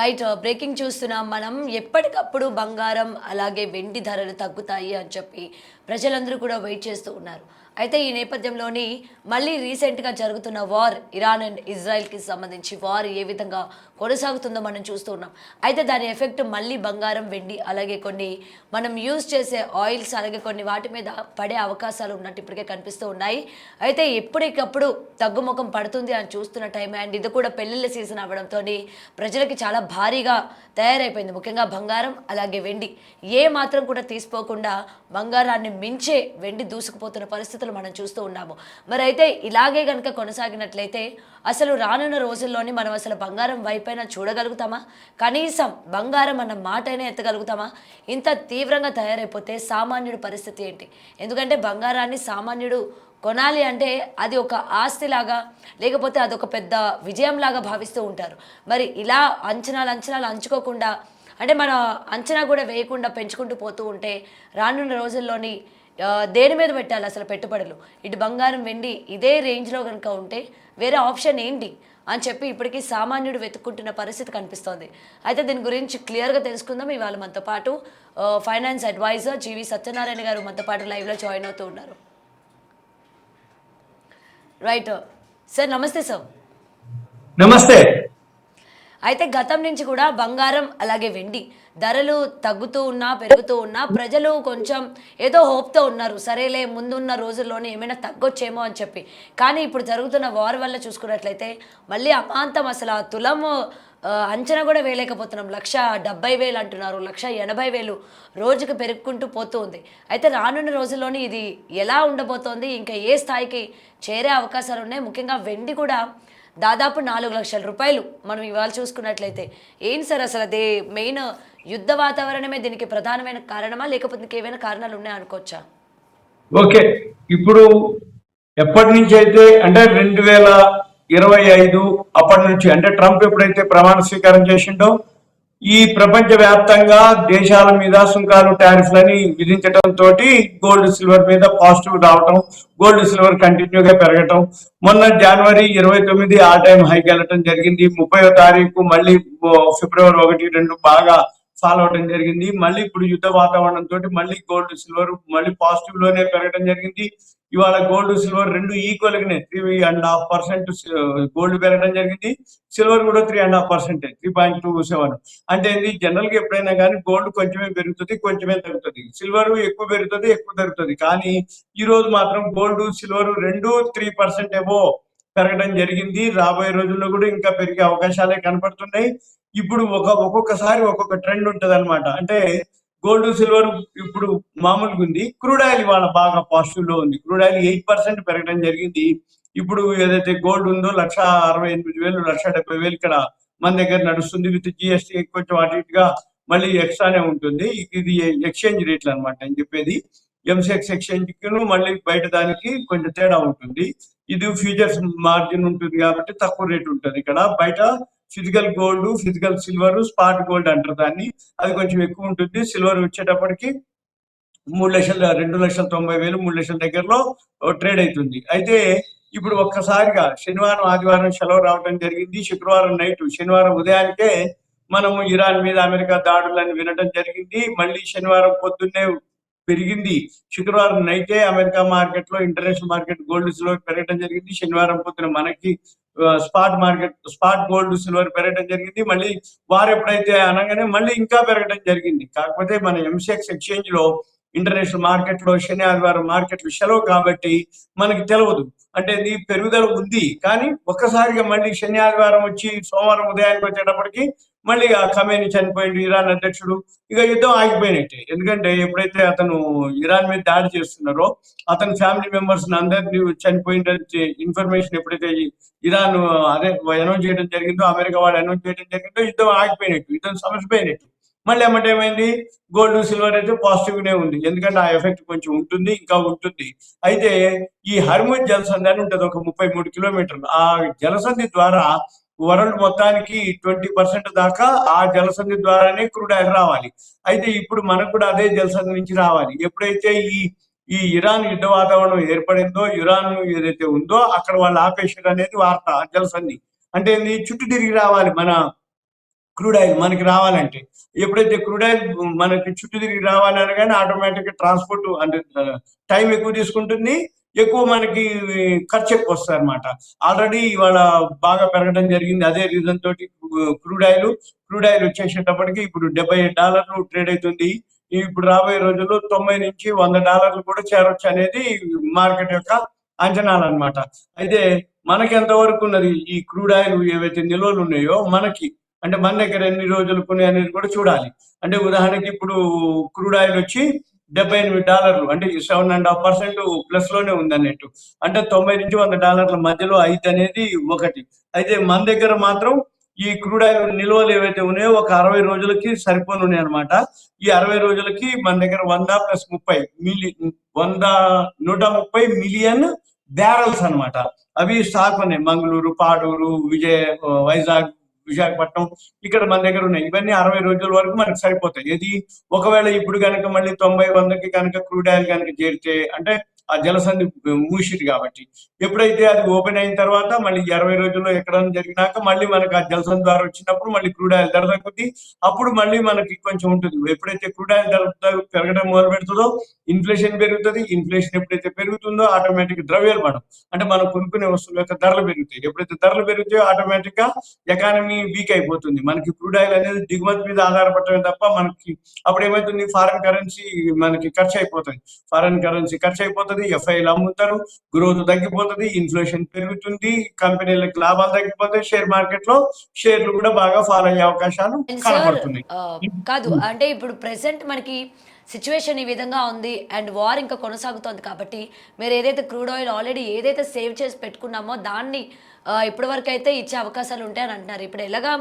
Right. Breaking చూస్తున్నాం మనం. ఎప్పటికప్పుడు బంగారం, అలాగే వెండి ధరలు తగ్గుతాయి అని చెప్పి ప్రజలందరూ కూడా వెయిట్ చేస్తూ ఉన్నారు. అయితే ఈ నేపథ్యంలోని మళ్ళీ రీసెంట్‌గా జరుగుతున్న వార్, ఇరాన్ అండ్ ఇజ్రాయెల్‌కి సంబంధించి వార్ ఏ విధంగా కొనసాగుతుందో మనం చూస్తూ ఉన్నాం. అయితే దాని ఎఫెక్ట్ మళ్ళీ బంగారం, వెండి అలాగే కొన్ని మనం యూజ్ చేసే ఆయిల్స్ అలాగే కొన్ని వాటి మీద పడే అవకాశాలు ఉన్నట్టు ఇప్పటికే కనిపిస్తూ ఉన్నాయి. అయితే ఎప్పటికప్పుడు తగ్గుముఖం పడుతుంది అని చూస్తున్న టైం అండ్ ఇది కూడా పెళ్ళిళ్ళ సీజన్ అవ్వడంతోని ప్రజలకి చాలా భారీగా తయారైపోయింది. ముఖ్యంగా బంగారం అలాగే వెండి. ఏ మాత్రం కూడా తీసిపోకుండా బంగారాన్ని మించే వెండి దూసుకుపోతున్న పరిస్థితులు మనం చూస్తూ ఉన్నాము. మరి అయితే ఇలాగే గనుక కొనసాగినట్లయితే అసలు రానున్న రోజుల్లోని మనం అసలు బంగారం వైపైనా చూడగలుగుతామా? కనీసం బంగారం అన్న మాటైనా ఎత్తగలుగుతామా? ఇంత తీవ్రంగా తయారైపోతే సామాన్యుడి పరిస్థితి ఏంటి? ఎందుకంటే బంగారాన్ని సామాన్యుడు కొనాలి అంటే అది ఒక ఆస్తిలాగా లేకపోతే అదొక పెద్ద విజయంలాగా భావిస్తూ ఉంటారు. మరి ఇలా అంచనాలు అంచుకోకుండా అంటే మన అంచనా కూడా వేయకుండా పెంచుకుంటూ పోతూ ఉంటే రానున్న రోజుల్లోని దేని మీద పెట్టాలి అసలు పెట్టుబడులు? ఇటు బంగారం, వెండి ఇదే రేంజ్‌లో గనుక ఉంటే వేరే ఆప్షన్ ఏంటి అని చెప్పి ఇప్పటికీ సామాన్యుడు వెతుక్కుంటున్న పరిస్థితి కనిపిస్తోంది. అయితే దీని గురించి క్లియర్‌గా తెలుసుకుందాం. ఇవాళ మనతో పాటు ఫైనాన్స్ అడ్వైజర్ జీవి సత్యనారాయణ గారు మనతో పాటు లైవ్‌లో జాయిన్ అవుతూ ఉన్నారు. రైట్. సార్ నమస్తే సార్. నమస్తే. అయితే గతం నుంచి కూడా బంగారం అలాగే వెండి ధరలు తగ్గుతూ ఉన్నా పెరుగుతూ ఉన్నా ప్రజలు కొంచెం ఏదో హోప్తో ఉన్నారు. సరేలే ముందున్న రోజుల్లోనే ఏమైనా తగ్గొచ్చేమో అని చెప్పి. కానీ ఇప్పుడు జరుగుతున్న వార్ వల్ల చూసుకున్నట్లయితే మళ్ళీ అమాంతం అసలు ఆ తులము అంచనా కూడా వేయలేకపోతున్నాం. 1,70,000 అంటున్నారు, 1,80,000 రోజుకు పెరుగుకుంటూ పోతూ ఉంది. అయితే రానున్న రోజుల్లోని ఇది ఎలా ఉండబోతోంది? ఇంకా ఏ స్థాయికి చేరే అవకాశాలు ఉన్నాయి? ముఖ్యంగా వెండి కూడా దాదాపు 4,00,000 రూపాయలు మనం ఇవాళ చూసుకున్నట్లయితే. ఏంటి సార్ అసలు అదే మెయిన్ యుద్ధ వాతావరణమే దీనికి ప్రధానమైన కారణమా? లేకపోతే ఇంకేమైనా కారణాలు ఉన్నాయా అనుకోవచ్చా? ఓకే. ఇప్పుడు ఎప్పటి నుంచి అయితే అంటే 2025 అప్పటి నుంచి అంటే ట్రంప్ ఎప్పుడైతే ప్రమాణ స్వీకారం చేసిండో ఈ ప్రపంచ వ్యాప్తంగా దేశాల మీద సుంకాలు టారిఫ్లని విధించడం తోటి గోల్డ్ సిల్వర్ మీద పాజిటివ్ రావటం, గోల్డ్ సిల్వర్ కంటిన్యూగా పెరగటం. మొన్న జనవరి 29 ఆ టైం హైకి వెళ్ళటం జరిగింది. 30వ తారీఖు మళ్ళీ ఫిబ్రవరి 1, 2 బాగా ఫాలో అవడం జరిగింది. మళ్ళీ ఇప్పుడు యుద్ధ వాతావరణం తోటి మళ్ళీ గోల్డ్ సిల్వర్ మళ్ళీ పాజిటివ్ లోనే పెరగడం జరిగింది. ఇవాళ గోల్డ్ సిల్వర్ రెండు ఈక్వల్ గానే 3.5% గోల్డ్ పెరగడం జరిగింది. సిల్వర్ కూడా 3.5%, 3.27. అంటే ఇది జనరల్ గా ఎప్పుడైనా కానీ గోల్డ్ కొంచెమే పెరుగుతుంది, కొంచెమే తగ్గుతుంది. సిల్వర్ ఎక్కువ పెరుగుతుంది, ఎక్కువ తగ్గుతుంది. కానీ ఈ రోజు మాత్రం గోల్డ్ సిల్వర్ రెండు 3% ఏవో పెరగడం జరిగింది. రాబోయే రోజుల్లో కూడా ఇంకా పెరిగే అవకాశాలే కనపడుతున్నాయి. ఇప్పుడు ఒక్కొక్కసారి ఒక్కొక్క ట్రెండ్ ఉంటది అనమాట. అంటే గోల్డ్ సిల్వర్ ఇప్పుడు మామూలుగా ఉంది. క్రూడ్ ఆయిల్ ఇవాళ బాగా పాజిటివ్ లో ఉంది. క్రూడ్ ఆయిల్ 8% పెరగడం జరిగింది. ఇప్పుడు ఏదైతే గోల్డ్ ఉందో 1,68,000, 1,70,000 ఇక్కడ మన దగ్గర నడుస్తుంది. విత్ జిఎస్టీ కొంచెం అటు ఇటుగా మళ్ళీ ఎక్స్ట్రానే ఉంటుంది. ఇది ఎక్స్చేంజ్ రేట్లు అనమాట అని చెప్పేది. ఎంసెక్స్ ఎక్స్చేంజ్ కి మళ్ళీ బయట దానికి కొంచెం తేడా ఉంటుంది. ఇది ఫ్యూచర్స్ మార్జిన్ ఉంటుంది కాబట్టి తక్కువ రేట్ ఉంటుంది. ఇక్కడ బయట physical gold, physical silver, spot gold అంటారు దాన్ని. అది కొంచెం ఎక్కువ ఉంటుంది. సిల్వర్ వచ్చేటప్పటికి 3,00,000, 2,90,000, 3,00,000 దగ్గరలో ట్రేడ్ అవుతుంది. అయితే ఇప్పుడు ఒక్కసారిగా శనివారం, ఆదివారం సెలవు రావడం జరిగింది. శుక్రవారం నైట్, శనివారం ఉదయానికే మనము ఇరాన్ మీద అమెరికా దాడులని వినడం జరిగింది. మళ్ళీ శనివారం పొద్దున్నే పెరిగింది. శుక్రవారం నైటే అమెరికా మార్కెట్ లో ఇంటర్నేషనల్ మార్కెట్ గోల్డ్ సిల్వర్ పెరగడం జరిగింది. శనివారం పొద్దున మనకి స్పాట్ గోల్డ్ సిల్వర్ పెరగడం జరిగింది. మళ్ళీ వారు ఎప్పుడైతే అనగానే మళ్ళీ ఇంకా పెరగడం జరిగింది. కాకపోతే మన ఎంసెక్స్ ఎక్స్చేంజ్ లో ఇంటర్నేషనల్ మార్కెట్ లో శని ఆదివారం మార్కెట్లు సెలవు కాబట్టి మనకి తెలియదు. అంటే ఇది పెరుగుదల ఉంది, కానీ ఒక్కసారిగా మళ్ళీ శని ఆదివారం వచ్చి సోమవారం ఉదయానికి వచ్చేటప్పటికి మళ్ళీ ఆ ఖమేని చనిపోయింది, ఇరాన్ అధ్యక్షుడు. ఇక యుద్ధం ఆగిపోయినట్టే. ఎందుకంటే ఎప్పుడైతే అతను ఇరాన్ మీద దాడి చేస్తున్నారో అతని ఫ్యామిలీ మెంబర్స్ అందరినీ చనిపోయిన ఇన్ఫర్మేషన్ ఎప్పుడైతే ఇరాన్ అదే అనౌన్స్ చేయడం జరిగిందో, అమెరికా వాళ్ళు అనౌన్స్ చేయడం జరిగిందో యుద్ధం ఆగిపోయినట్టు, యుద్ధం సమసిపోయినట్టు. మళ్ళీ ఏమంటే గోల్డ్ సిల్వర్ అయితే పాజిటివ్ గానే ఉంది. ఎందుకంటే ఆ ఎఫెక్ట్ కొంచెం ఉంటుంది, ఇంకా ఉంటుంది. అయితే ఈ హర్ముజ్ జలసంధి అని ఉంటుంది, ఒక 33 కిలోమీటర్లు. ఆ జలసంధి ద్వారా వరల్డ్ మొత్తానికి 20% దాకా ఆ జలసంధి ద్వారానే క్రూడ్ ఆయిల్ రావాలి. అయితే ఇప్పుడు మనకు కూడా అదే జలసంధి నుంచి రావాలి. ఎప్పుడైతే ఈ ఈ ఇరాన్ యుద్ధ వాతావరణం ఏర్పడిందో, ఇరాన్ ఏదైతే ఉందో అక్కడ వాళ్ళు ఆపేసారు అనేది వార్త. జలసంధి అంటే చుట్టూ తిరిగి రావాలి మన క్రూడ్ ఆయిల్ మనకి రావాలంటే. ఎప్పుడైతే క్రూడ్ ఆయిల్ మనకి చుట్టూ తిరిగి రావాలి అనగానే ఆటోమేటిక్గా ట్రాన్స్పోర్ట్ అంటే టైం ఎక్కువ తీసుకుంటుంది, ఎక్కువ మనకి ఖర్చు ఎక్కువ వస్తుంది అనమాట. ఆల్రెడీ ఇవాళ బాగా పెరగడం జరిగింది. అదే రీజన్ తోటి క్రూడ్ ఆయిల్ వచ్చేసేటప్పటికి ఇప్పుడు $70 ట్రేడ్ అవుతుంది. ఇప్పుడు రాబోయే రోజుల్లో 90 నుంచి $100 కూడా చేరొచ్చు అనేది మార్కెట్ యొక్క అంచనాలు అనమాట. అయితే మనకి ఎంతవరకు ఉన్నది ఈ క్రూడ్ ఆయిల్ ఏవైతే నిల్వలు ఉన్నాయో మనకి, అంటే మన దగ్గర ఎన్ని రోజులకు ఉన్నాయి అనేది కూడా చూడాలి. అంటే ఉదాహరణకి ఇప్పుడు క్రూడ్ ఆయిల్ వచ్చి $78, అంటే 7.5% ప్లస్ లోనే ఉంది అన్నట్టు. అంటే 90 నుంచి $100 మధ్యలో అయితే అనేది ఒకటి. అయితే మన దగ్గర మాత్రం ఈ క్రూడ్ ఆయిల్ నిల్వలు ఏవైతే ఉన్నాయో ఒక 60 రోజులకి సరిపోను ఉన్నాయి అనమాట. ఈ 60 రోజులకి మన దగ్గర 100 + 30 130 మిలియన్ బ్యారల్స్ అన్నమాట. అవి స్టాక్ ఉన్నాయి. మంగళూరు, పాడూరు, వైజాగ్, విశాఖపట్నం ఇక్కడ మన దగ్గర ఉన్నాయి. ఇవన్నీ 60 రోజుల వరకు మనకు సరిపోతాయి. ఏది ఒకవేళ ఇప్పుడు కనుక మళ్ళీ 90-100కి కనుక క్రూడ్ ఆయిల్ కనుక చేరితే, అంటే ఆ జలసంధి మూసిరు కాబట్టి, ఎప్పుడైతే అది ఓపెన్ అయిన తర్వాత మళ్ళీ 60 రోజుల్లో ఎక్కడైనా జరిగినాక మళ్ళీ మనకు ఆ జలసంధి ద్వారా వచ్చినప్పుడు మళ్ళీ క్రూడ్ ఆయిల్ ధర తగ్గుతుంది. అప్పుడు మళ్ళీ మనకి కొంచెం ఉంటుంది. ఎప్పుడైతే క్రూడ్ ఆయిల్ ధర పెరగడం మొదలు పెడుతుందో ఇన్ఫ్లేషన్ పెరుగుతుంది. ఇన్ఫ్లేషన్ ఎప్పుడైతే పెరుగుతుందో ఆటోమేటిక్ ద్రవ్యోల్బణం, అంటే మనం కొనుక్కునే వస్తువుల యొక్క ధరలు పెరుగుతాయి. ఎప్పుడైతే ధరలు పెరుగుతాయో ఆటోమేటిక్ గా ఎకానమీ వీక్ అయిపోతుంది. మనకి క్రూడ్ ఆయిల్ అనేది దిగుమతి మీద ఆధారపడటమే తప్ప మనకి అప్పుడు ఏమైతుంది, ఫారెన్ కరెన్సీ మనకి ఖర్చు అయిపోతుంది. ఎఫ్ఐలు అమ్ముతారు, గ్రోత్ తగ్గిపోతుంది, ఇన్ఫ్లేషన్ పెరుగుతుంది, కంపెనీలకు లాభాలు తగ్గిపోతాయి, షేర్ మార్కెట్ లో షేర్లు కూడా బాగా ఫాల్ అయ్యే అవకాశాలు అండ్ సార్ కనబడుతున్నాయి. కాదు, అంటే ఇప్పుడు ప్రెసెంట్ మనకి సిచ్యువేషన్ ఈ విధంగా ఉంది అండ్ వార్ ఇంకా కొనసాగుతోంది కాబట్టి మీరు ఏదైతే క్రూడ్ ఆయిల్ ఆల్రెడీ ఏదైతే సేవ్ చేసి పెట్టుకున్నామో దాన్ని ఇప్పటి వరకు అయితే ఇచ్చే అవకాశాలు ఉంటాయని అంటున్నారు. ఇప్పుడు ఎలాగా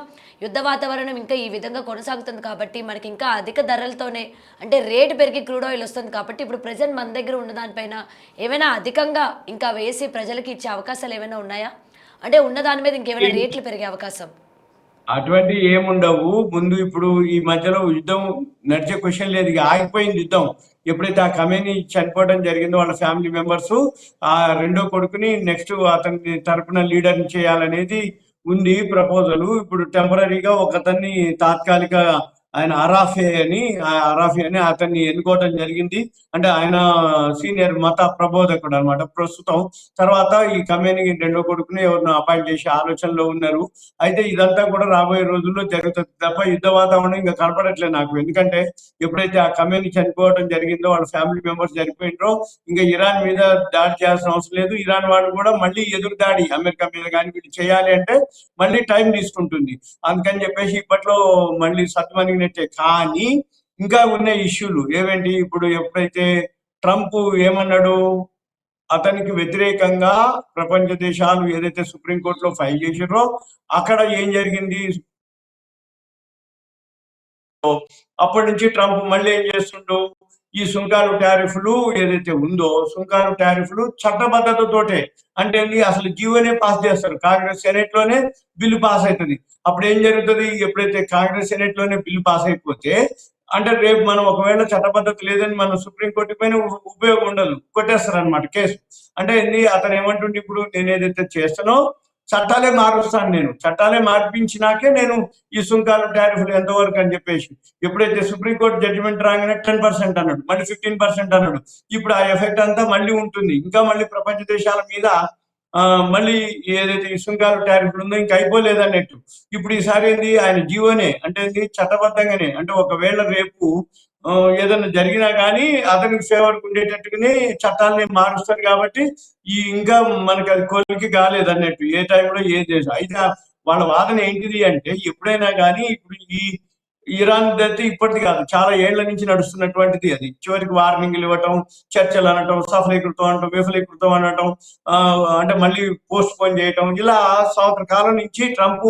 యుద్ధ వాతావరణం ఇంకా ఈ విధంగా కొనసాగుతుంది కాబట్టి మనకి ఇంకా అధిక ధరలతోనే అంటే రేటు పెరిగి క్రూడ్ ఆయిల్ వస్తుంది కాబట్టి ఇప్పుడు ప్రజెంట్ మన దగ్గర ఉన్న దానిపైన ఏమైనా అధికంగా ఇంకా వేసి ప్రజలకి ఇచ్చే అవకాశాలు ఏమైనా ఉన్నాయా? అంటే ఉన్న దాని మీద ఇంకేమైనా రేట్లు పెరిగే అవకాశం? అటువంటి ఏముండవు. ముందు ఇప్పుడు ఈ మధ్యలో యుద్ధం నడిచే క్వశ్చన్ లేదు. ఇక ఆగిపోయింది యుద్ధం. ఎప్పుడైతే ఆ ఖమేనీ చనిపోవడం జరిగిందో వాళ్ళ ఫ్యామిలీ మెంబర్స్ ఆ రెండో కొడుకుని నెక్స్ట్ అతని తరపున లీడర్ చేయాలనేది ఉంది ప్రపోజల్. ఇప్పుడు టెంపరీగా ఒకతన్ని తాత్కాలిక ఆయన అరాఫే అని అతన్ని ఎన్నుకోవడం జరిగింది. అంటే ఆయన సీనియర్ మత ప్రబోధకుడు అనమాట ప్రస్తుతం. తర్వాత ఈ ఖమేనీ రెండో కొడుకుని ఎవరినో అపాయింట్ చేసే ఆలోచనలో ఉన్నారు. అయితే ఇదంతా కూడా రాబోయే రోజుల్లో జరుగుతుంది తప్ప యుద్ధ వాతావరణం ఇంకా కనపడట్లేదు నాకు. ఎందుకంటే ఎప్పుడైతే ఆ ఖమేనీ చనిపోవడం జరిగిందో, వాళ్ళ ఫ్యామిలీ మెంబర్స్ చనిపోయినరో, ఇంకా ఇరాన్ మీద దాడి చేయాల్సిన అవసరం లేదు. ఇరాన్ వాళ్ళు కూడా మళ్ళీ ఎదురు దాడి అమెరికా మీద కానీ వీళ్ళు చేయాలి అంటే మళ్ళీ టైం తీసుకుంటుంది. అందుకని చెప్పేసి ఇప్పట్లో మళ్ళీ సత్మనిగినట్టే. కానీ ఇంకా ఉన్న ఇష్యూలు ఏవేంటి, ఇప్పుడు ఎప్పుడైతే ట్రంప్ ఏమన్నాడు, అతనికి వ్యతిరేకంగా ప్రపంచ దేశాలు ఏదైతే సుప్రీంకోర్టులో ఫైల్ చేసిరో అక్కడ ఏం జరిగింది, అప్పటి నుంచి ట్రంప్ మళ్ళీ ఏం చేస్తుండో ఈ సుంకాలు టారిఫ్లు ఏదైతే ఉందో సుంకాలు టారిఫ్లు చట్టబద్ధతతోటే, అంటే అసలు జీవోనే పాస్ చేస్తారు. కాంగ్రెస్ సెనెట్ లోనే బిల్లు పాస్ అవుతుంది. అప్పుడు ఏం జరుగుతుంది, ఎప్పుడైతే కాంగ్రెస్ సెనెట్ లోనే బిల్లు పాస్ అయిపోతే అంటే రేపు మనం ఒకవేళ చట్టబద్ధత లేదని మనం సుప్రీంకోర్టు పైన ఉపయోగం ఉండదు, కొట్టేస్తారు అనమాట కేసు. అంటే అతను ఏమంటుండే, ఇప్పుడు నేను ఏదైతే చేస్తానో చట్టాలే మారుస్తాను, నేను చట్టాలే మార్పించినాకే నేను ఈ సుంకాలు టారిఫ్లు ఎంతవరకు అని చెప్పేసి. ఎప్పుడైతే సుప్రీంకోర్టు జడ్జిమెంట్ రాగానే 10% అన్నాడు, మళ్ళీ 15% అన్నాడు. ఇప్పుడు ఆ ఎఫెక్ట్ అంతా మళ్ళీ ఉంటుంది. ఇంకా మళ్ళీ ప్రపంచ దేశాల మీద మళ్ళీ ఏదైతే ఈ సుంకాలు టారిఫ్లు ఉందో ఇంకా అయిపోలేదు అన్నట్టు. ఇప్పుడు ఈసారి ఏంది, ఆయన జీవోనే అంటే చట్టబద్ధంగానే, అంటే ఒకవేళ రేపు ఏదైనా జరిగినా కానీ అతనికి ఫేవర్ ఉండేటట్టుగానే చట్టాలని మారుస్తారు. కాబట్టి ఈ ఇంకా మనకి అది కొలికి కాలేదు అన్నట్టు ఏ టైంలో ఏ దేశం అయితే. వాళ్ళ వాదన ఏంటిది అంటే, ఎప్పుడైనా కానీ ఇప్పుడు ఈ ఇరాన్ అయితే ఇప్పటిది కాదు, చాలా ఏళ్ల నుంచి నడుస్తున్నటువంటిది. అది చివరికి వార్నింగ్లు ఇవ్వటం, చర్చలు అనటం, సఫలీకృతం అనటం, విఫలీకృతం అనటం, అంటే మళ్ళీ పోస్ట్ పోన్ చేయటం, ఇలా సంవత్సర కాలం నుంచి ట్రంప్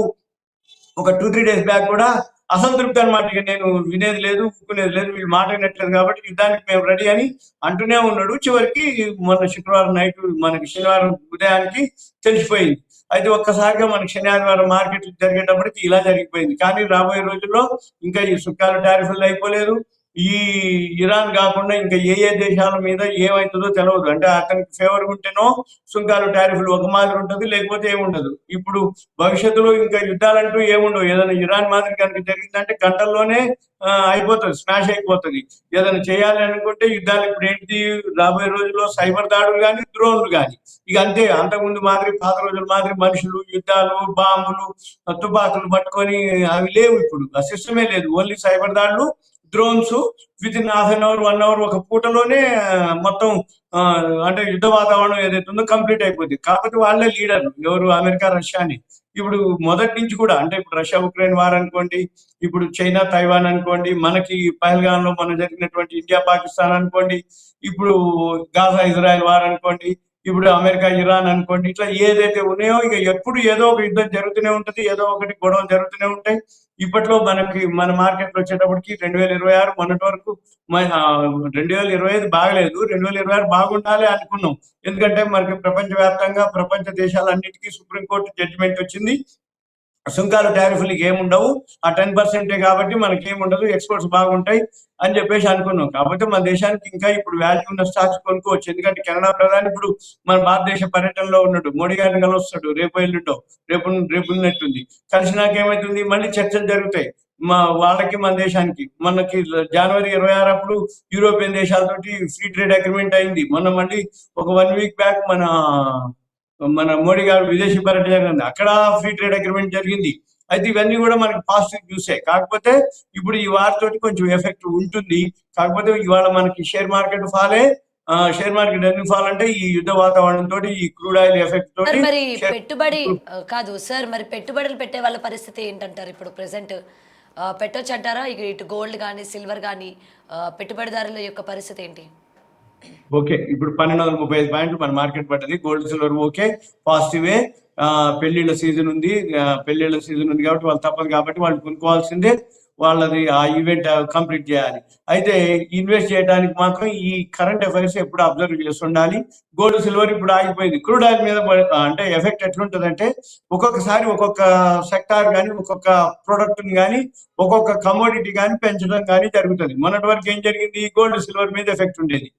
ఒక 2-3 డేస్ బ్యాక్ కూడా అసంతృప్తి అనమాట. ఇక నేను వినేది లేదు, ఊక్కునేది లేదు, వీళ్ళు మాట వినట్లేదు కాబట్టి యుద్ధానికి మేము రెడీ అని అంటూనే ఉన్నాడు. చివరికి మొన్న శుక్రవారం నైట్ మనకి శనివారం ఉదయానికి తెలిసిపోయింది. అయితే ఒక్కసారిగా మనకి శని ఆదివారం మార్కెట్లు జరిగేటప్పటికి ఇలా జరిగిపోయింది. కానీ రాబోయే రోజుల్లో ఇంకా ఈ సుంకాల టారిఫ్లు అయిపోలేదు, ఈ ఇరాన్ కాకుండా ఇంకా ఏ దేశాల మీద ఏమవుతుందో తెలియదు. అంటే అతనికి ఫేవర్ ఉంటేనో సుంకాలు టారిఫ్లు ఒక మాదిరి ఉంటుంది, లేకపోతే ఏముండదు. ఇప్పుడు భవిష్యత్తులో ఇంకా యుద్ధాలంటూ ఏముండవు. ఏదైనా ఇరాన్ మాదిరి కనుక జరిగిందంటే గంటల్లోనే అయిపోతుంది, స్మాష్ అయిపోతుంది. ఏదైనా చేయాలి అనుకుంటే యుద్ధాలు ఇప్పుడు ఏంటి, రాబోయే రోజుల్లో సైబర్ దాడులు కానీ డ్రోన్లు కానీ ఇక అంతే. అంతకుముందు మాదిరి పాత రోజుల మాదిరి మనుషులు, యుద్ధాలు, బాంబులు, తుపాకులు పట్టుకొని అవి లేవు. ఇప్పుడు ఆ సిస్టమే లేదు. ఓన్లీ సైబర్ దాడులు, drones. With in half an hour, 1 hour, ఒక పూటలోనే మొత్తం అంటే యుద్ధ వాతావరణం ఏదైతే ఉందో కంప్లీట్ అయిపోతుంది. కాకపోతే వాళ్ళే లీడర్ ఎవరు, అమెరికా, రష్యాని. ఇప్పుడు మొదటి నుంచి కూడా అంటే ఇప్పుడు రష్యా ఉక్రెయిన్ వార్ అనుకోండి, ఇప్పుడు చైనా తైవాన్ అనుకోండి, మనకి పహల్గామ్ లో మనం జరిగినటువంటి ఇండియా పాకిస్తాన్ అనుకోండి, ఇప్పుడు గాజా ఇజ్రాయెల్ వార్ అనుకోండి, ఇప్పుడు అమెరికా ఇరాన్ అనుకోండి, ఇట్లా ఏదైతే ఉన్నాయో ఇక ఎప్పుడు ఏదో ఒక యుద్ధం జరుగుతూనే ఉంటుంది, ఏదో ఒకటి గొడవలు జరుగుతూనే ఉంటాయి. ఇప్పట్లో మనకి మన మార్కెట్ వచ్చేటప్పటికి 2026 మొన్నటి వరకు 2025 బాగలేదు, 2026 బాగుండాలి అనుకున్నాం. ఎందుకంటే మనకి ప్రపంచవ్యాప్తంగా ప్రపంచ దేశాలన్నిటికీ సుప్రీంకోర్టు జడ్జిమెంట్ వచ్చింది, సుంకాలు టారిఫ్లకి ఏముండవు, ఆ 10% కాబట్టి మనకి ఏముండదు, ఎక్స్పోర్ట్స్ బాగుంటాయి అని చెప్పేసి అనుకున్నాం. కాకపోతే మన దేశానికి ఇంకా ఇప్పుడు వాల్యూ ఉన్న స్టాక్స్ కొనుక్కోవచ్చు. ఎందుకంటే కెనడా ప్రధాని ఇప్పుడు మన భారతదేశ పర్యటనలో ఉన్నాడు, మోడీ గారిని కలుస్తాడు రేపు ఎల్లుండో, రేపు ఉన్నట్టుంది. కలిసినాక ఏమవుతుంది, మళ్ళీ చర్చలు జరుగుతాయి వాళ్ళకి మన దేశానికి. మనకి జనవరి 26 అప్పుడు యూరోపియన్ దేశాలతోటి ఫ్రీ ట్రేడ్ అగ్రిమెంట్ అయింది. మొన్న మళ్ళీ ఒక 1 వీక్ బ్యాక్ మన మోడీ గారు విదేశీ పర్యటన జరిగింది, అక్కడ ఫ్రీ ట్రేడ్ అగ్రిమెంట్ జరిగింది. అయితే ఇవన్నీ కూడా మనకి పాజిటివ్ న్యూసే. కాకపోతే ఇప్పుడు ఈ వార్ తోటి కొంచెం ఎఫెక్ట్ ఉంటుంది. కాకపోతే ఇవాళ మనకి షేర్ మార్కెట్ ఫాలే. షేర్ మార్కెట్ ఎందుకు ఫాల్ అంటే ఈ యుద్ధ వాతావరణం తోటి, ఈ క్రూడ్ ఆయిల్ ఎఫెక్ట్ తోటి. మరి పెట్టుబడి కాదు సార్, మరి పెట్టుబడులు పెట్టే వాళ్ళ పరిస్థితి ఏంటంటారు ఇప్పుడు ప్రెసెంట్? పెట్టొచ్చు అంటారా ఇటు గోల్డ్ కానీ సిల్వర్ కానీ? పెట్టుబడిదారుల యొక్క పరిస్థితి ఏంటి? ఓకే, ఇప్పుడు 1235 పాయింట్లు మన మార్కెట్ పడ్డది. గోల్డ్ సిల్వర్ ఓకే, పాజిటివే. పెళ్లిళ్ళ సీజన్ ఉంది, కాబట్టి వాళ్ళు తప్పదు, కాబట్టి వాళ్ళు కొనుక్కోవాల్సిందే. వాళ్ళది ఆ ఈవెంట్ కంప్లీట్ చేయాలి. అయితే ఇన్వెస్ట్ చేయడానికి మాత్రం ఈ కరెంట్ అఫైర్స్ ఎప్పుడు అబ్జర్వ్ చేస్తుండాలి. గోల్డ్ సిల్వర్ ఇప్పుడు ఆగిపోయింది. క్రూడ్ ఆయిల్ మీద అంటే ఎఫెక్ట్ ఎట్లుంటుంది అంటే, ఒక్కొక్కసారి ఒక్కొక్క సెక్టార్ కానీ, ఒక్కొక్క ప్రోడక్ట్ కానీ, ఒక్కొక్క కమోడిటీ కానీ పెంచడం కానీ జరుగుతుంది. మొన్నటి వరకు ఏం జరిగింది, గోల్డ్ సిల్వర్ మీద ఎఫెక్ట్ ఉండేది.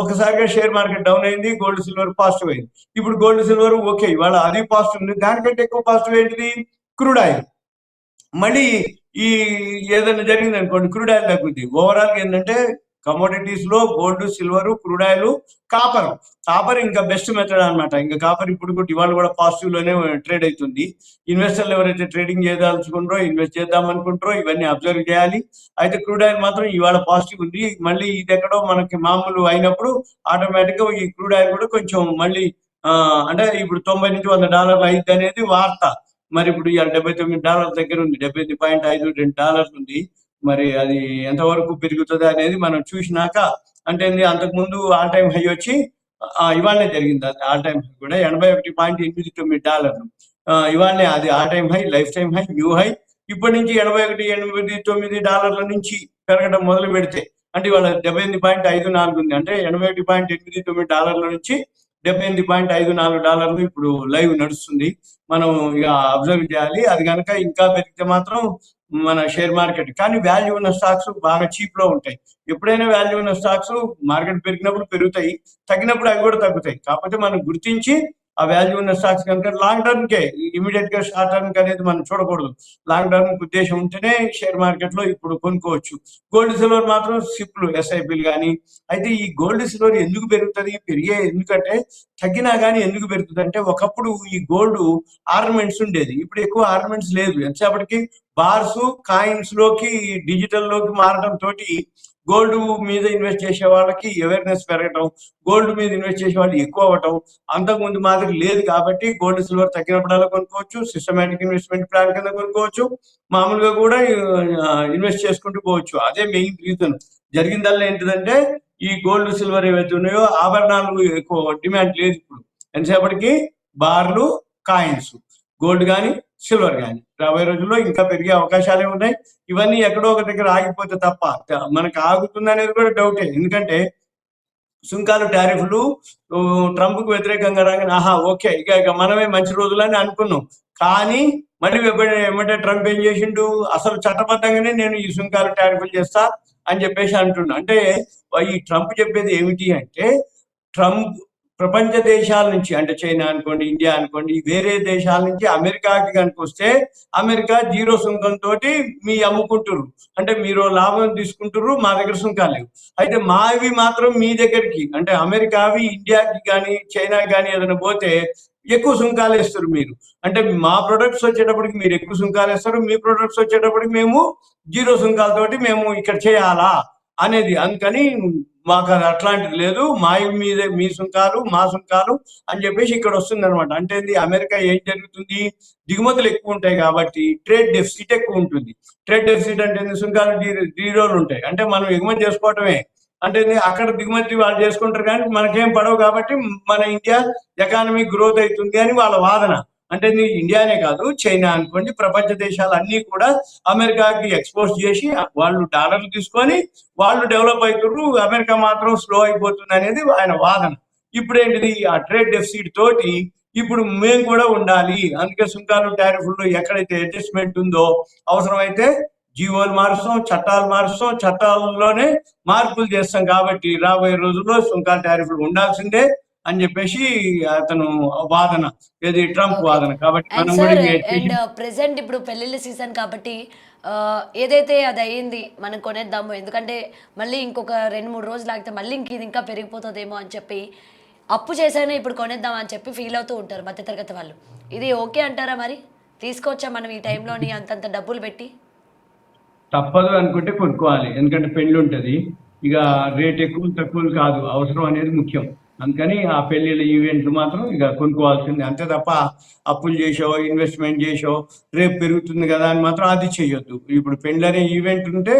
ఒకసారిగా షేర్ మార్కెట్ డౌన్ అయింది, గోల్డ్ సిల్వర్ పాజిటివ్ అయింది. ఇప్పుడు గోల్డ్ సిల్వర్ ఓకే, ఇవాళ అది పాజిటివ్ ఉంది. దానికంటే ఎక్కువ పాజిటివ్ ఏంటిది, క్రూడ్ ఆయిల్. మళ్ళీ ఈ ఏదైనా జరిగింది అనుకోండి, క్రూడ్ ఆయిల్ తగ్గుద్ది. ఓవరాల్ ఏంటంటే కమోడిటీస్ లో gold, silver, crude oil, copper ఇంకా బెస్ట్ మెథడ్ అనమాట. ఇంకా కాపర్ ఇప్పుడు కూడా ఇవాళ కూడా పాజిటివ్ లోనే ట్రేడ్ అవుతుంది. ఇన్వెస్టర్లు ఎవరైతే ట్రేడింగ్ చేయదలుచుకుంటారో, ఇన్వెస్ట్ చేద్దాం అనుకుంటారో ఇవన్నీ అబ్జర్వ్ చేయాలి. అయితే క్రూడ్ ఆయిల్ మాత్రం ఇవాళ పాజిటివ్ ఉంది. మళ్ళీ ఇది ఎక్కడో మనకి మామూలు అయినప్పుడు ఆటోమేటిక్ గా ఈ క్రూడ్ ఆయిల్ కూడా కొంచెం మళ్ళీ అంటే ఇప్పుడు $90 నుంచి $100 అయింది అనేది వార్త. మరి ఇప్పుడు ఇవాళ $79 దగ్గర ఉంది, $78.52 ఉంది. మరి అది ఎంతవరకు పెరుగుతుంది అనేది మనం చూసినాక. అంటే అంతకుముందు ఆల్ టైమ్ హై వచ్చి ఇవాళనే జరిగింది. అది ఆల్ టైమ్ హై కూడా $81.89. ఇవాళనే అది all time high, life time high, new high. ఇప్పటి నుంచి $81.89 నుంచి పెరగడం మొదలు పెడితే, అంటే ఇవాళ 78.54 ఉంది. అంటే $81.89 నుంచి $78.54 ఇప్పుడు లైవ్ నడుస్తుంది. మనం ఇక అబ్జర్వ్ చేయాలి. అది కనుక ఇంకా పెరిగితే మాత్రం మన షేర్ మార్కెట్. కానీ వాల్యూ ఉన్న స్టాక్స్ బాగా చీప్ లో ఉంటాయి. ఎప్పుడైనా వాల్యూ ఉన్న స్టాక్స్ మార్కెట్ పెరిగినప్పుడు పెరుగుతాయి, తగ్గినప్పుడు అవి కూడా తగ్గుతాయి. కాకపోతే మనం గుర్తించి ఆ వాల్యూ ఉన్న స్టాక్స్ కనుక లాంగ్ టర్మ్ కే, ఇమీడియట్ గా షార్ట్ టర్మ్ కి అనేది మనం చూడకూడదు. లాంగ్ టర్మ్ ఉద్దేశం ఉంటేనే షేర్ మార్కెట్ లో ఇప్పుడు కొనుక్కోవచ్చు. గోల్డ్ సిల్వర్ మాత్రం సిప్లు, ఎస్ఐపిలు కానీ. అయితే ఈ గోల్డ్ సిల్వర్ ఎందుకు పెరుగుతుంది, ఎందుకంటే తగ్గినా కానీ ఎందుకు పెరుగుతుంది అంటే, ఒకప్పుడు ఈ గోల్డ్ ఆర్నమెంట్స్ ఉండేది, ఇప్పుడు ఎక్కువ ఆర్నమెంట్స్ లేదు. ఎంతసేపటికి బార్స్, కాయిన్స్ లోకి, డిజిటల్ లోకి మారడం తోటి గోల్డ్ మీద ఇన్వెస్ట్ చేసే వాళ్ళకి అవేర్నెస్ పెరగటం, గోల్డ్ మీద ఇన్వెస్ట్ చేసే వాళ్ళు ఎక్కువ అవ్వటం. అంతకుముందు మాదిరి లేదు కాబట్టి గోల్డ్ సిల్వర్ తగ్గినప్పుడల్లా కొనుక్కోవచ్చు, సిస్టమేటిక్ ఇన్వెస్ట్మెంట్ ప్లాన్ కింద కొనుక్కోవచ్చు, మామూలుగా కూడా ఇన్వెస్ట్ చేసుకుంటూ పోవచ్చు. అదే మెయిన్ రీజన్. జరిగిందల్లా ఏంటిదంటే, ఈ గోల్డ్ సిల్వర్ ఏవైతే ఉన్నాయో ఆభరణాలు ఎక్కువ డిమాండ్ లేదు ఇప్పుడు. ఎంతసేపటికి బార్లు, కాయిన్స్, గోల్డ్ కానీ సిల్వర్ కానీ రాబోయే రోజుల్లో ఇంకా పెరిగే అవకాశాలే ఉన్నాయి. ఇవన్నీ ఎక్కడో ఒక దగ్గర ఆగిపోతే తప్ప మనకు ఆగుతుంది అనేది కూడా డౌటే. ఎందుకంటే సుంకాలు, టారిఫ్లు ట్రంప్ కు వ్యతిరేకంగా రాగానే ఓకే ఇక మనమే మంచి రోజులని అనుకున్నాం. కానీ మళ్ళీ ఏమంటే ట్రంప్ ఏం చేసిండు, అసలు చట్టబద్ధంగానే నేను ఈ సుంకాలు, టారిఫ్లు చేస్తా, అని చెప్పేసి అంటున్నా. అంటే ఈ ట్రంప్ చెప్పేది ఏమిటి అంటే, ట్రంప్ ప్రపంచ దేశాల నుంచి అంటే చైనా అనుకోండి, ఇండియా అనుకోండి, వేరే దేశాల నుంచి అమెరికాకి కనుక వస్తే అమెరికా జీరో సుంకంతో మీ అమ్ముకుంటుర్రు. అంటే మీరు లాభం తీసుకుంటుర్రు, మా దగ్గర సుంకాలు లేవు. అయితే మావి మాత్రం మీ దగ్గరికి అంటే అమెరికావి ఇండియాకి కానీ చైనాకి కానీ ఏదైనా పోతే ఎక్కువ సుంకాలు వేస్తారు మీరు. అంటే మా ప్రొడక్ట్స్ వచ్చేటప్పటికి మీరు ఎక్కువ సుంకాలు వేస్తారు, మీ ప్రొడక్ట్స్ వచ్చేటప్పటికి మేము జీరో సుంకాలతోటి మేము ఇక్కడ చేయాలా అనేది. అందుకని మాకు అది అట్లాంటిది లేదు, మా మీదే మీ సుంకాలు మా సుంకాలు అని చెప్పేసి ఇక్కడ వస్తుంది అనమాట. అంటే అమెరికా ఏం జరుగుతుంది, దిగుమతులు ఎక్కువ ఉంటాయి కాబట్టి ట్రేడ్ డెఫిసిట్ ఎక్కువ ఉంటుంది. ట్రేడ్ డెఫిసిట్ అంటే సుంకాలు జీరోలు ఉంటాయి, అంటే మనం ఎగుమతి చేసుకోవటమే. అంటే అక్కడ దిగుమతి వాళ్ళు చేసుకుంటారు కానీ మనకేం పడవు కాబట్టి మన ఇండియా ఎకానమీ గ్రోత్ అవుతుంది అని వాళ్ళ వాదన. అంటే ఇండియానే కాదు, చైనా అనుకోండి, ప్రపంచ దేశాలు అన్ని కూడా అమెరికాకి ఎక్స్పోర్ట్ చేసి వాళ్ళు డాలర్లు తీసుకొని వాళ్ళు డెవలప్ అవుతున్నారు, అమెరికా మాత్రం స్లో అయిపోతుంది అనేది ఆయన వాదన. ఇప్పుడు ఏంటిది, ఆ ట్రేడ్ డెఫిసిట్ తోటి ఇప్పుడు మేము కూడా ఉండాలి, అందుకే సుంకాలు టారిఫ్లు ఎక్కడైతే అడ్జస్ట్మెంట్ ఉందో అవసరమైతే జీవోలు మారుస్తాం, చట్టాలు మారుస్తాం, చట్టాల్లోనే మార్పులు చేస్తాం. కాబట్టి రాబోయే రోజుల్లో సుంకాల టారిఫ్లు ఉండాల్సిందే అని చెప్పేసి అతను వాదన, ఏది ట్రంప్ ఓకే. వాదన. కాబట్టి అండ్ మనం కూడా సార్, ఇంకా అండ్ ప్రెసెంట్ ఇప్పుడు పెళ్ళిళ్ళ సీజన్ కాబట్టి ఏదైతే అది అయ్యింది మనం కొనేద్దాము, ఎందుకంటే మళ్ళీ ఇంకొక 2-3 రోజులు ఆగితే మళ్ళీ ఇది ఇంకా పెరిగిపోతుందేమో అని చెప్పి అప్పు చేసైనా ఇప్పుడు కొనేద్దాం అని చెప్పి ఫీల్ అవుతూ ఉంటారు మధ్యతరగతి వాళ్ళు. ఇది ఓకే అంటారా మరి? తీసుకోవచ్చా మనం ఈ టైంలోని అంతంత డబ్బులు పెట్టి? తప్పదు అనుకుంటే కొనుక్కోవాలి, ఎందుకంటే పెళ్లి ఉంటది. ఇక రేట్ ఎక్కువ తక్కువలు కాదు, అవసరం అనేది ముఖ్యం. అందుకని ఆ పెళ్లిళ్ళ ఈవెంట్లు మాత్రం ఇక కొనుక్కోవాల్సిందే. అంతే తప్ప అప్పులు చేసో ఇన్వెస్ట్మెంట్ చేసో రేపు పెరుగుతుంది కదా అని మాత్రం అది చెయ్యొద్దు. ఇప్పుడు పెళ్లి అనే ఈవెంట్ ఉంటే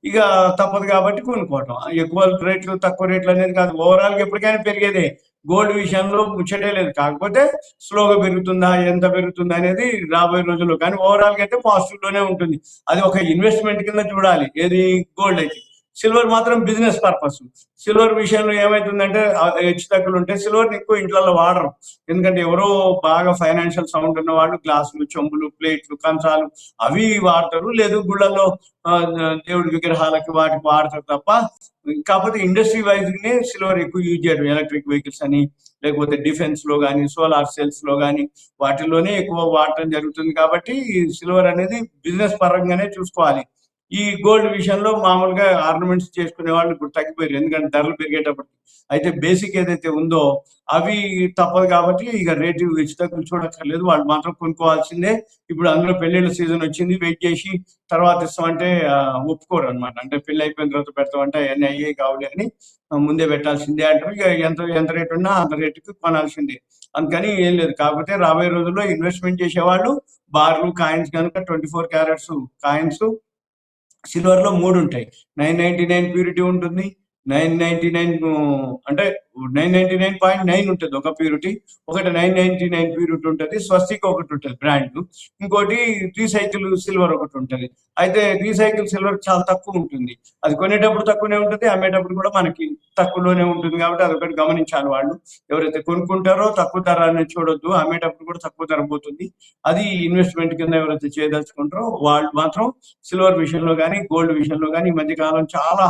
ఇక తప్పదు కాబట్టి కొనుక్కోవటం. ఎక్కువ రేట్లు తక్కువ రేట్లు అనేది కాదు, ఓవరాల్గా ఎప్పటికైనా పెరిగేదే. గోల్డ్ విషయంలో ముచ్చటే లేదు, కాకపోతే స్లోగా పెరుగుతుందా ఎంత పెరుగుతుందా అనేది రాబోయే రోజుల్లో. కానీ ఓవరాల్గా అయితే పాజిటివ్ లోనే ఉంటుంది. అది ఒక ఇన్వెస్ట్మెంట్ కింద చూడాలి, ఏది గోల్డ్ అయితే. సిల్వర్ మాత్రం బిజినెస్ పర్పస్. సిల్వర్ విషయంలో ఏమైతుందంటే హెచ్చు తగ్గులు ఉంటాయి. సిల్వర్ ఎక్కువ ఇంట్లో వాడరు, ఎందుకంటే ఎవరో బాగా ఫైనాన్షియల్ సౌండ్ ఉన్న వాళ్ళు గ్లాసులు, చెంబులు, ప్లేట్లు, కంచాలు అవి వాడతారు, లేదు గుళ్ళల్లో దేవుడి విగ్రహాలకి వాటికి వాడతారు తప్ప. కాకపోతే ఇండస్ట్రీ వైజ్ నే సిల్వర్ ఎక్కువ యూజ్ చేయడం, ఎలక్ట్రిక్ వెహికల్స్ అని, లేకపోతే డిఫెన్స్ లో కానీ సోలార్ సెల్స్ లో కానీ వాటిల్లోనే ఎక్కువ వాడటం జరుగుతుంది. కాబట్టి సిల్వర్ అనేది బిజినెస్ పరంగానే చూసుకోవాలి. ఈ గోల్డ్ విషయంలో మామూలుగా ఆర్నమెంట్స్ చేసుకునే వాళ్ళు ఇప్పుడు తగ్గిపోయారు, ఎందుకంటే ధరలు పెరిగేటప్పటికి. అయితే బేసిక్ ఏదైతే ఉందో అవి తప్పదు కాబట్టి ఇక రేటు హెచ్చుతగ్గులు చూడక్కర్లేదు, వాళ్ళు మాత్రం కొనుక్కోవాల్సిందే. ఇప్పుడు అందులో పెళ్లిళ్ళ సీజన్ వచ్చింది, వెయిట్ చేసి తర్వాత ఇస్తామంటే ఒప్పుకోరు అనమాట. అంటే పెళ్లి అయిపోయిన తర్వాత పెడతామంటే అవన్నీ అయ్యే కావాలి అని ముందే పెట్టాల్సిందే అంటారు. ఇక ఎంత ఎంత రేటు ఉన్నా అంత రేటుకి కొనాల్సిందే. అందుకని ఏం లేదు. కాకపోతే రాబోయే రోజుల్లో ఇన్వెస్ట్మెంట్ చేసేవాళ్ళు బార్లు, కాయిన్స్ కనుక 24 క్యారెట్స్ కాయిన్స్ సిల్వర్ లో 3 ఉంటాయి. 999 ప్యూరిటీ ఉంటుంది, 999 అంటే 999.9 ఉంటుంది ఒక ప్యూరిటీ, ఒకటి 999 ప్యూరిటీ ఉంటుంది, స్వస్తిక్ ఒకటి ఉంటుంది బ్రాండ్, ఇంకోటి రీసైకిల్ సిల్వర్ ఒకటి ఉంటుంది. అయితే రీసైకిల్ సిల్వర్ చాలా తక్కువ ఉంటుంది, అది కొనేటప్పుడు తక్కువనే ఉంటుంది, అమ్మేటప్పుడు కూడా మనకి తక్కువలోనే ఉంటుంది. కాబట్టి అదొకటి గమనించాలి వాళ్ళు. ఎవరైతే కొనుక్కుంటారో తక్కువ ధర అనేది చూడొద్దు, అమ్మేటప్పుడు కూడా తక్కువ ధర పోతుంది. అది ఇన్వెస్ట్మెంట్ కింద ఎవరైతే చేయదలుచుకుంటారో వాళ్ళు మాత్రం సిల్వర్ విషయంలో కానీ గోల్డ్ విషయంలో కానీ ఈ మధ్య కాలం చాలా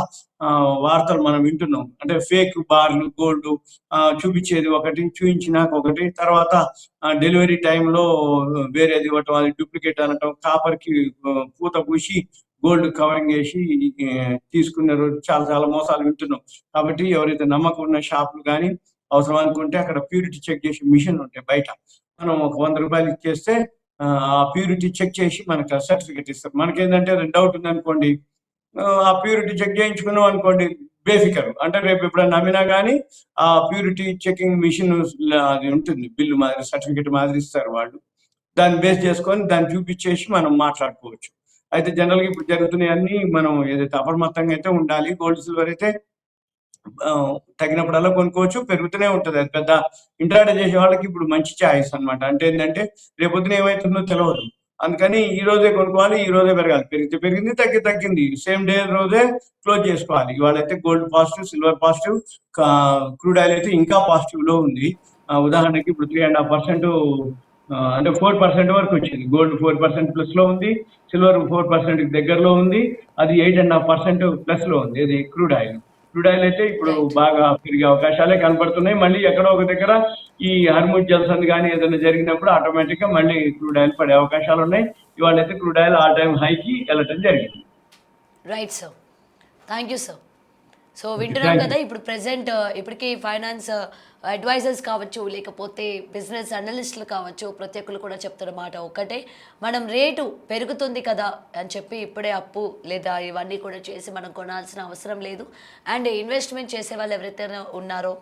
వార్తలు మనం వింటున్నాం. అంటే ఫేక్ బార్లు, గోల్డ్ చూపించేది ఒకటి, చూపించినాక ఒకటి, తర్వాత డెలివరీ టైంలో వేరేది ఇవ్వటం, అది డూప్లికేట్ అనటం, కాపర్ కి పూత పూసి గోల్డ్ కవరింగ్ చేసి తీసుకునే రోజు చాలా చాలా మోసాలు వింటున్నాం. కాబట్టి ఎవరైతే నమ్మకం ఉన్న షాపులు కానీ అవసరం అనుకుంటే అక్కడ ప్యూరిటీ చెక్ చేసే మిషన్ ఉంటాయి బయట, మనం ఒక 100 రూపాయలు ఇచ్చేస్తే ఆ ప్యూరిటీ చెక్ చేసి మనకు సర్టిఫికేట్ ఇస్తారు. మనకేంటంటే డౌట్ ఉంది అనుకోండి, ఆ ప్యూరిటీ చెక్ చేయించుకున్నాం అనుకోండి బేఫికర్, అంటే రేపు ఎప్పుడైనా నమ్మినా కానీ ఆ ప్యూరిటీ చెకింగ్ మిషన్ అది ఉంటుంది, బిల్లు మాదిరి సర్టిఫికేట్ మాదిరి ఇస్తారు వాళ్ళు. దాన్ని బేస్ చేసుకొని దాన్ని చూపించేసి మనం మాట్లాడుకోవచ్చు. అయితే జనరల్ గా ఇప్పుడు జరుగుతున్నాయన్నీ మనం ఏదైతే అప్రమత్తంగా అయితే ఉండాలి. గోల్డ్ సిల్వర్ అయితే తగినప్పుడల్లా కొనుక్కోవచ్చు, పెరుగుతూనే ఉంటుంది. అది పెద్ద ఇంట్రాడే చేసే వాళ్ళకి ఇప్పుడు మంచి ఛాయిస్ అనమాట. అంటే ఏంటంటే రేపొద్దున ఏమవుతుందో తెలియదు, అందుకని ఈ రోజే కొనుక్కోవాలి, ఈ రోజే పెరగాలి. పెరిగితే పెరిగింది, తగ్గింది, సేమ్ డే రోజే క్లోజ్ చేసుకోవాలి. ఇవాళైతే gold positive, silver positive, crude oil అయితే ఇంకా పాజిటివ్ లో ఉంది. ఉదాహరణకి ఇప్పుడు 3.5% అంటే 4% వరకు వచ్చింది. గోల్డ్ 4% ప్లస్లో ఉంది, సిల్వర్ 4% దగ్గరలో ఉంది, అది 8.5% ప్లస్లో ఉంది. ఇది క్రూడ్ ఆయిల్. క్రూడ్ ఆయిల్ అయితే ఇప్పుడు రైట్. బాగా పెరిగే అవకాశాలే కనపడుతున్నాయి. మళ్ళీ ఎక్కడో ఒక దగ్గర ఈ హర్ముజ్ జల్సంద్ కానీ ఏదైనా జరిగినప్పుడు ఆటోమేటిక్గా మళ్ళీ క్రూడ్ ఆయిల్ పడే అవకాశాలు ఉన్నాయి. ఇవాళ అయితే క్రూడ్ ఆయిల్ ఆల్ టైమ్ హైకి వెళ్ళటం జరిగింది. Right sir. Thank you sir. So okay, వింటున్నాం థ్యాంక్ యూ. కదా ఇప్పుడు ప్రెసెంట్ ఇప్పటికీ ఫైనాన్స్ అడ్వైజర్స్ కావచ్చు, లేకపోతే బిజినెస్ అనలిస్టులు కావచ్చు, ప్రతి ఒక్కరు కూడా చెప్తున్న మాట ఒక్కటే, మనం రేటు పెరుగుతుంది కదా అని చెప్పి ఇప్పుడే అప్పు లేదా ఇవన్నీ కూడా చేసి మనం కొనాల్సిన అవసరం లేదు. అండ్ ఇన్వెస్ట్మెంట్ చేసే వాళ్ళు ఎవరైతే ఉన్నారో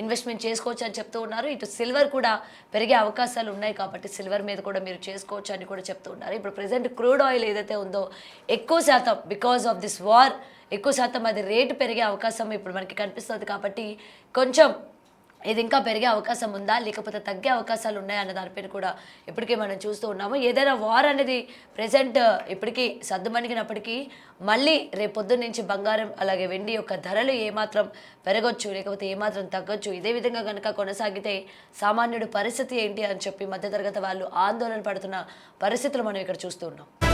ఇన్వెస్ట్మెంట్ చేసుకోవచ్చు అని చెప్తూ ఉన్నారు. ఇటు సిల్వర్ కూడా పెరిగే అవకాశాలు ఉన్నాయి కాబట్టి సిల్వర్ మీద కూడా మీరు చేసుకోవచ్చు అని కూడా చెప్తూ ఉన్నారు. ఇప్పుడు ప్రెసెంట్ క్రూడ్ ఆయిల్ ఏదైతే ఉందో ఎక్కువ శాతం బికాస్ ఆఫ్ దిస్ వార్ ఎక్కువ శాతం అది రేటు పెరిగే అవకాశం ఇప్పుడు మనకి కనిపిస్తుంది కాబట్టి కొంచెం ఇది ఇంకా పెరిగే అవకాశం ఉందా లేకపోతే తగ్గే అవకాశాలు ఉన్నాయా అన్న దానిపైన కూడా ఇప్పటికీ మనం చూస్తూ ఉన్నాము. ఏదైనా వార్ అనేది ప్రెసెంట్ ఇప్పటికీ సర్దుమణిగినప్పటికీ మళ్ళీ రేపొద్దున్న నుంచి బంగారం అలాగే వెండి యొక్క ధరలు ఏమాత్రం పెరగొచ్చు లేకపోతే ఏమాత్రం తగ్గొచ్చు. ఇదే విధంగా కనుక కొనసాగితే సామాన్యుడి పరిస్థితి ఏంటి అని చెప్పి మధ్యతరగతి వాళ్ళు ఆందోళన పడుతున్న పరిస్థితులు మనం ఇక్కడ చూస్తూ ఉన్నాం.